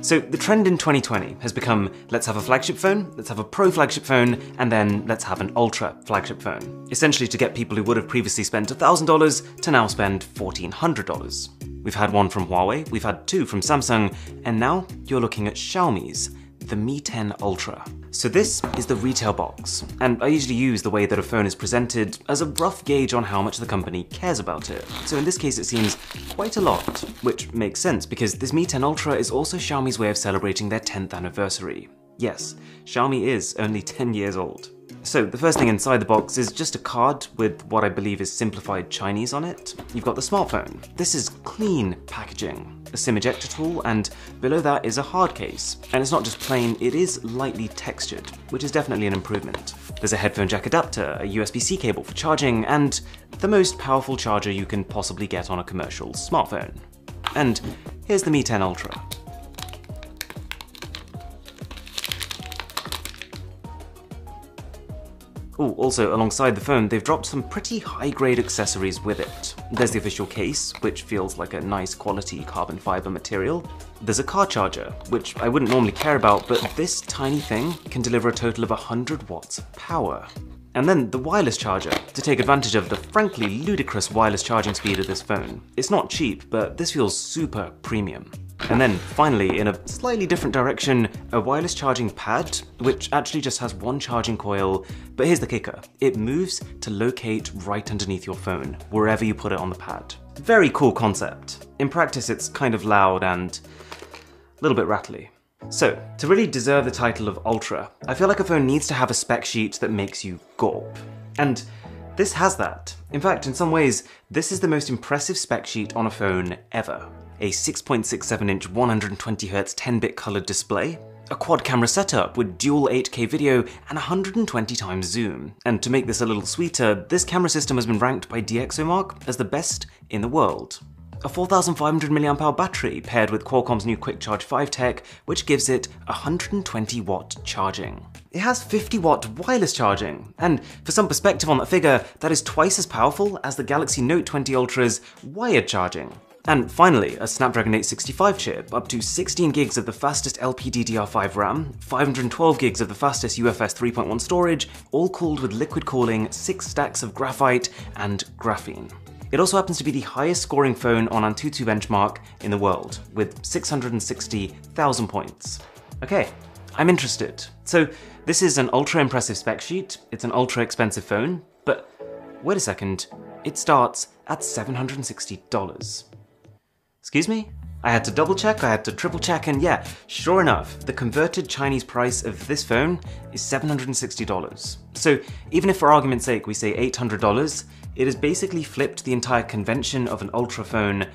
So the trend in 2020 has become, let's have a flagship phone, let's have a pro flagship phone, and then let's have an ultra flagship phone. Essentially to get people who would have previously spent $1,000 to now spend $1,400. We've had one from Huawei, we've had two from Samsung, and now you're looking at Xiaomi's, the Mi 10 Ultra. So this is the retail box, and I usually use the way that a phone is presented as a rough gauge on how much the company cares about it. So in this case it seems quite a lot, which makes sense because this Mi 10 Ultra is also Xiaomi's way of celebrating their 10th anniversary. Yes, Xiaomi is only 10 years old. So the first thing inside the box is just a card with what I believe is simplified Chinese on it. You've got the smartphone. This is clean packaging, a SIM ejector tool, and below that is a hard case. And it's not just plain, it is lightly textured, which is definitely an improvement. There's a headphone jack adapter, a USB-C cable for charging, and the most powerful charger you can possibly get on a commercial smartphone. And here's the Mi 10 Ultra. Ooh, also, alongside the phone, they've dropped some pretty high-grade accessories with it. There's the official case, which feels like a nice quality carbon fiber material. There's a car charger, which I wouldn't normally care about, but this tiny thing can deliver a total of 100 watts of power. And then the wireless charger, to take advantage of the frankly ludicrous wireless charging speed of this phone. It's not cheap, but this feels super premium. And then, finally, in a slightly different direction, a wireless charging pad, which actually just has one charging coil, but here's the kicker. It moves to locate right underneath your phone, wherever you put it on the pad. Very cool concept. In practice, it's kind of loud and a little bit rattly. So, to really deserve the title of Ultra, I feel like a phone needs to have a spec sheet that makes you gulp. And this has that. In fact, in some ways, this is the most impressive spec sheet on a phone ever. A 6.67-inch 120Hz 10-bit colored display, a quad camera setup with dual 8K video and 120 times zoom. And to make this a little sweeter, this camera system has been ranked by DxOMark as the best in the world. A 4,500 mAh battery paired with Qualcomm's new Quick Charge 5 tech, which gives it 120 watt charging. It has 50 watt wireless charging, and for some perspective on that figure, that is twice as powerful as the Galaxy Note 20 Ultra's wired charging. And finally, a Snapdragon 865 chip, up to 16 gigs of the fastest LPDDR5 RAM, 512 gigs of the fastest UFS 3.1 storage, all cooled with liquid cooling, 6 stacks of graphite and graphene. It also happens to be the highest scoring phone on Antutu benchmark in the world, with 660,000 points. Okay, I'm interested. So this is an ultra impressive spec sheet, it's an ultra expensive phone, but wait a second, it starts at $760. Excuse me? I had to double check, I had to triple check, and yeah, sure enough, the converted Chinese price of this phone is $760. So even if for argument's sake we say $800, it has basically flipped the entire convention of an Ultra phone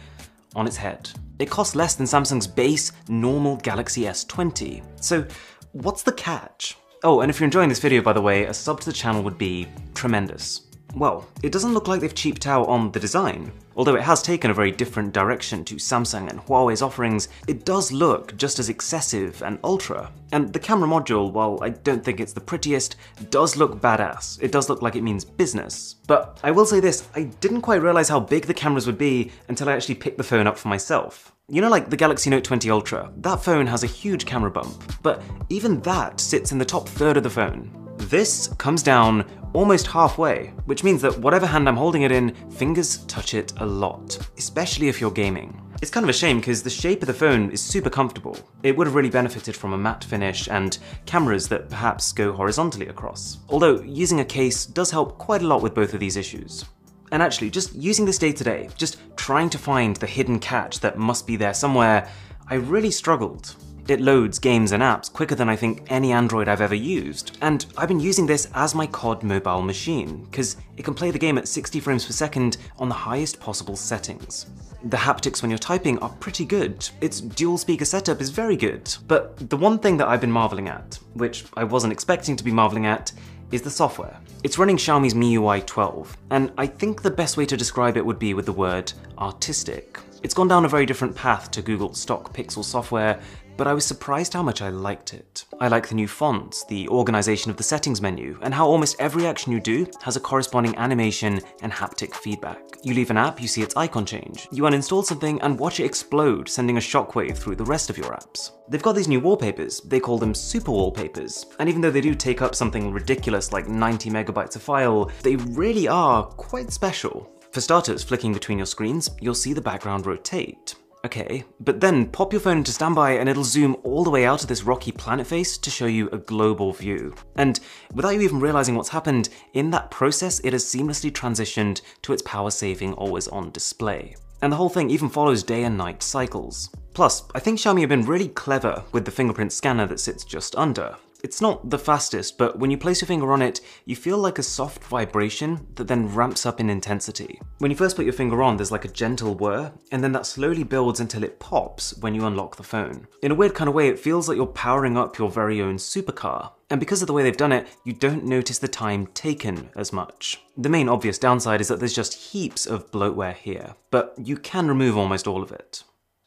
on its head. It costs less than Samsung's base normal Galaxy S20. So what's the catch? Oh, and if you're enjoying this video, by the way, a sub to the channel would be tremendous. Well, it doesn't look like they've cheaped out on the design. Although it has taken a very different direction to Samsung and Huawei's offerings, it does look just as excessive and ultra. And the camera module, while I don't think it's the prettiest, does look badass. It does look like it means business. But I will say this, I didn't quite realize how big the cameras would be until I actually picked the phone up for myself. You know, like the Galaxy Note 20 Ultra, that phone has a huge camera bump, but even that sits in the top third of the phone. This comes down almost halfway, which means that whatever hand I'm holding it in, fingers touch it a lot, especially if you're gaming. It's kind of a shame because the shape of the phone is super comfortable. It would have really benefited from a matte finish and cameras that perhaps go horizontally across. Although using a case does help quite a lot with both of these issues. And actually, just using this day to day, just trying to find the hidden catch that must be there somewhere, I really struggled. It loads games and apps quicker than I think any Android I've ever used, and I've been using this as my COD mobile machine, because it can play the game at 60 frames per second on the highest possible settings. The haptics when you're typing are pretty good, its dual speaker setup is very good, but the one thing that I've been marveling at, which I wasn't expecting to be marveling at, is the software. It's running Xiaomi's MIUI 12, and I think the best way to describe it would be with the word artistic. It's gone down a very different path to Google's stock Pixel software, but I was surprised how much I liked it. I like the new fonts, the organization of the settings menu, and how almost every action you do has a corresponding animation and haptic feedback. You leave an app, you see its icon change. You uninstall something and watch it explode, sending a shockwave through the rest of your apps. They've got these new wallpapers, they call them super wallpapers, and even though they do take up something ridiculous like 90 megabytes a file, they really are quite special. For starters, flicking between your screens, you'll see the background rotate. Okay, but then pop your phone into standby and it'll zoom all the way out of this rocky planet face to show you a global view. And without you even realizing what's happened, in that process it has seamlessly transitioned to its power-saving always-on display. And the whole thing even follows day and night cycles. Plus, I think Xiaomi have been really clever with the fingerprint scanner that sits just under. It's not the fastest, but when you place your finger on it, you feel like a soft vibration that then ramps up in intensity. When you first put your finger on, there's like a gentle whir, and then that slowly builds until it pops when you unlock the phone. In a weird kind of way, it feels like you're powering up your very own supercar. And because of the way they've done it, you don't notice the time taken as much. The main obvious downside is that there's just heaps of bloatware here, but you can remove almost all of it.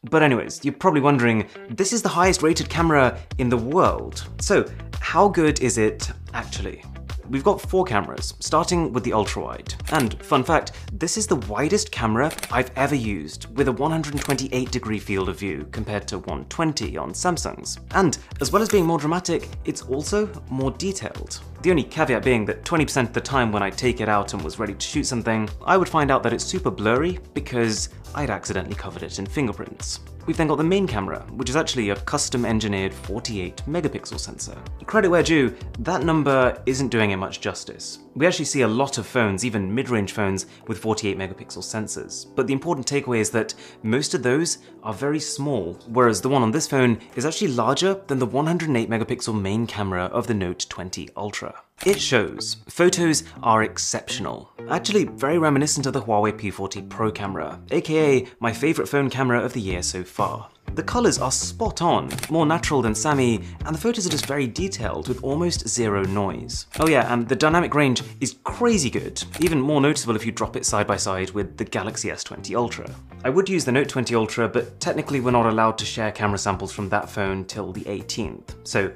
But anyways, you're probably wondering, this is the highest rated camera in the world. So how good is it actually? We've got 4 cameras, starting with the ultra-wide. And fun fact, this is the widest camera I've ever used, with a 128-degree field of view compared to 120 on Samsung's. And as well as being more dramatic, it's also more detailed. The only caveat being that 20% of the time when I take it out and was ready to shoot something, I would find out that it's super blurry because I'd accidentally covered it in fingerprints. We've then got the main camera, which is actually a custom-engineered 48-megapixel sensor. Credit where due, that number isn't doing it much justice. We actually see a lot of phones, even mid-range phones, with 48-megapixel sensors, but the important takeaway is that most of those are very small, whereas the one on this phone is actually larger than the 108-megapixel main camera of the Note 20 Ultra. It shows. Photos are exceptional. Actually very reminiscent of the Huawei P40 Pro camera, aka my favorite phone camera of the year so far. The colors are spot on, more natural than Sammy, and the photos are just very detailed with almost zero noise. Oh yeah, and the dynamic range is crazy good, even more noticeable if you drop it side by side with the Galaxy S20 Ultra. I would use the Note 20 Ultra, but technically we're not allowed to share camera samples from that phone till the 18th, so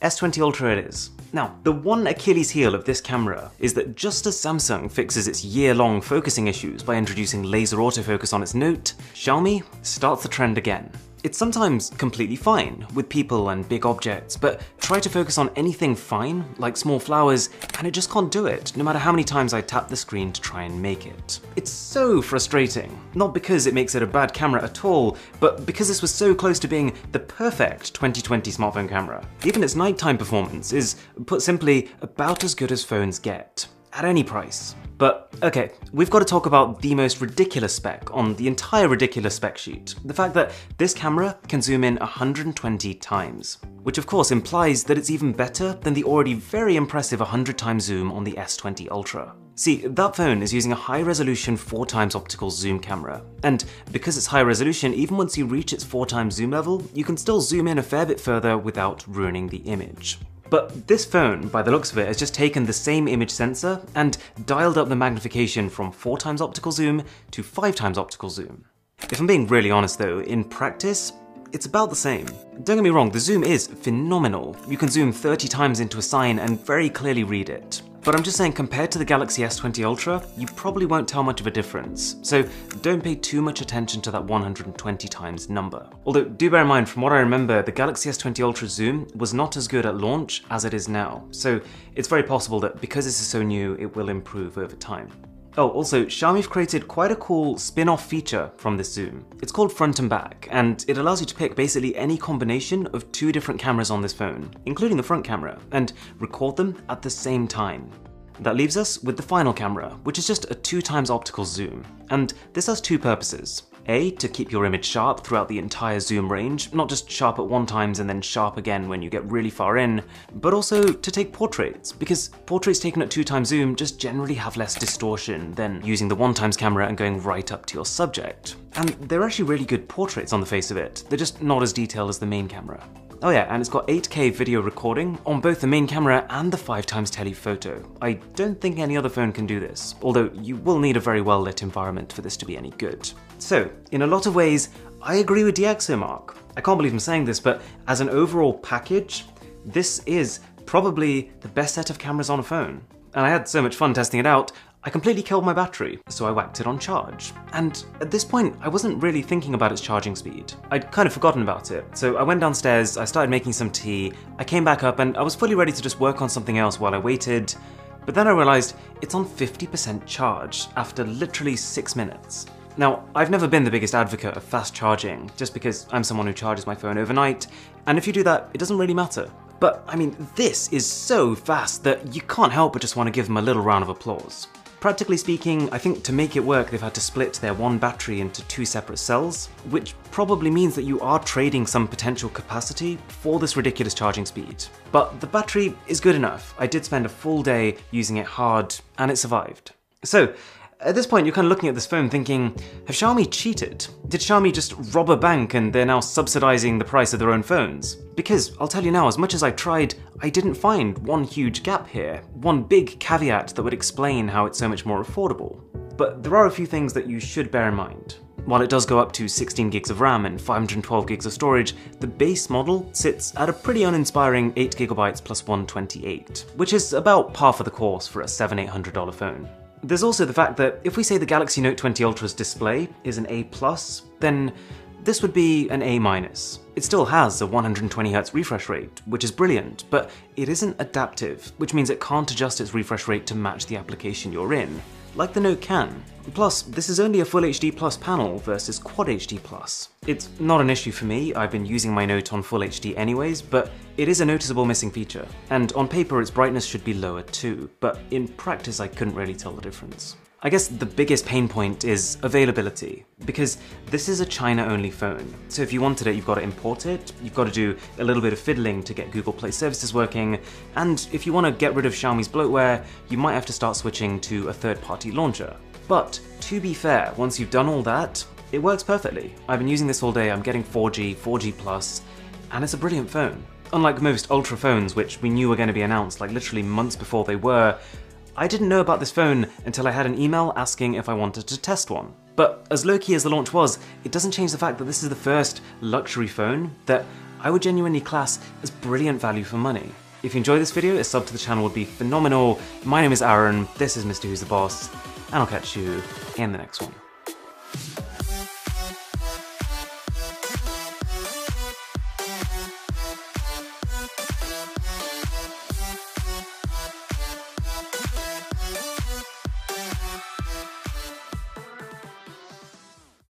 S20 Ultra it is. Now, the one Achilles heel of this camera is that just as Samsung fixes its year-long focusing issues by introducing laser autofocus on its Note, Xiaomi starts the trend again. It's sometimes completely fine with people and big objects, but try to focus on anything fine, like small flowers, and it just can't do it, no matter how many times I tap the screen to try and make it. It's so frustrating. Not because it makes it a bad camera at all, but because this was so close to being the perfect 2020 smartphone camera. Even its nighttime performance is, put simply, about as good as phones get, at any price. But okay, we've got to talk about the most ridiculous spec on the entire ridiculous spec sheet. The fact that this camera can zoom in 120 times. Which of course implies that it's even better than the already very impressive 100 times zoom on the S20 Ultra. See, that phone is using a high-resolution 4x optical zoom camera, and because it's high resolution, even once you reach its 4x zoom level, you can still zoom in a fair bit further without ruining the image. But this phone, by the looks of it, has just taken the same image sensor and dialed up the magnification from 4x optical zoom to 5x optical zoom. If I'm being really honest though, in practice, it's about the same. Don't get me wrong, the zoom is phenomenal. You can zoom 30 times into a sign and very clearly read it. But I'm just saying, compared to the Galaxy S20 Ultra, you probably won't tell much of a difference, so don't pay too much attention to that 120 times number. Although, do bear in mind, from what I remember, the Galaxy S20 Ultra zoom was not as good at launch as it is now, so it's very possible that because this is so new, it will improve over time. Oh, also, Xiaomi've created quite a cool spin-off feature from this zoom. It's called front and back, and it allows you to pick basically any combination of 2 different cameras on this phone, including the front camera, and record them at the same time. That leaves us with the final camera, which is just a 2x optical zoom. And this has 2 purposes. A, to keep your image sharp throughout the entire zoom range, not just sharp at one times and then sharp again when you get really far in, but also to take portraits, because portraits taken at 2x zoom just generally have less distortion than using the 1x camera and going right up to your subject. And they're actually really good portraits on the face of it, they're just not as detailed as the main camera. Oh yeah, and it's got 8K video recording on both the main camera and the 5x telephoto. I don't think any other phone can do this, although you will need a very well lit environment for this to be any good. So, in a lot of ways, I agree with DxOMark. I can't believe I'm saying this, but as an overall package, this is probably the best set of cameras on a phone. And I had so much fun testing it out, I completely killed my battery, so I whacked it on charge. And at this point, I wasn't really thinking about its charging speed. I'd kind of forgotten about it, so I went downstairs, I started making some tea, I came back up and I was fully ready to just work on something else while I waited, but then I realized it's on 50% charge after literally 6 minutes. Now, I've never been the biggest advocate of fast charging, just because I'm someone who charges my phone overnight, and if you do that, it doesn't really matter. But, I mean, this is so fast that you can't help but just want to give them a little round of applause. Practically speaking, I think to make it work they've had to split their one battery into 2 separate cells, which probably means that you are trading some potential capacity for this ridiculous charging speed. But the battery is good enough. I did spend a full day using it hard, and it survived. So, at this point, you're kind of looking at this phone thinking, have Xiaomi cheated? Did Xiaomi just rob a bank and they're now subsidizing the price of their own phones? Because, I'll tell you now, as much as I tried, I didn't find one huge gap here, one big caveat that would explain how it's so much more affordable. But there are a few things that you should bear in mind. While it does go up to 16 gigs of RAM and 512 gigs of storage, the base model sits at a pretty uninspiring 8 GB plus 128, which is about par for the course for a $700-800 phone. There's also the fact that if we say the Galaxy Note 20 Ultra's display is an A+, then this would be an A-. It still has a 120Hz refresh rate, which is brilliant, but it isn't adaptive, which means it can't adjust its refresh rate to match the application you're in, like the Note can. Plus, this is only a Full HD Plus panel versus Quad HD Plus. It's not an issue for me, I've been using my Note on Full HD anyways, but it is a noticeable missing feature. And on paper its brightness should be lower too, but in practice I couldn't really tell the difference. I guess the biggest pain point is availability, because this is a China-only phone. So if you wanted it, you've got to import it, you've got to do a little bit of fiddling to get Google Play services working, and if you want to get rid of Xiaomi's bloatware, you might have to start switching to a third-party launcher. But to be fair, once you've done all that, it works perfectly. I've been using this all day, I'm getting 4G, 4G+, and it's a brilliant phone. Unlike most Ultra phones, which we knew were going to be announced like literally months before they were, I didn't know about this phone until I had an email asking if I wanted to test one. But as low-key as the launch was, it doesn't change the fact that this is the first luxury phone that I would genuinely class as brilliant value for money. If you enjoyed this video, a sub to the channel would be phenomenal. My name is Aaron, this is Mr. Who's the Boss, and I'll catch you in the next one.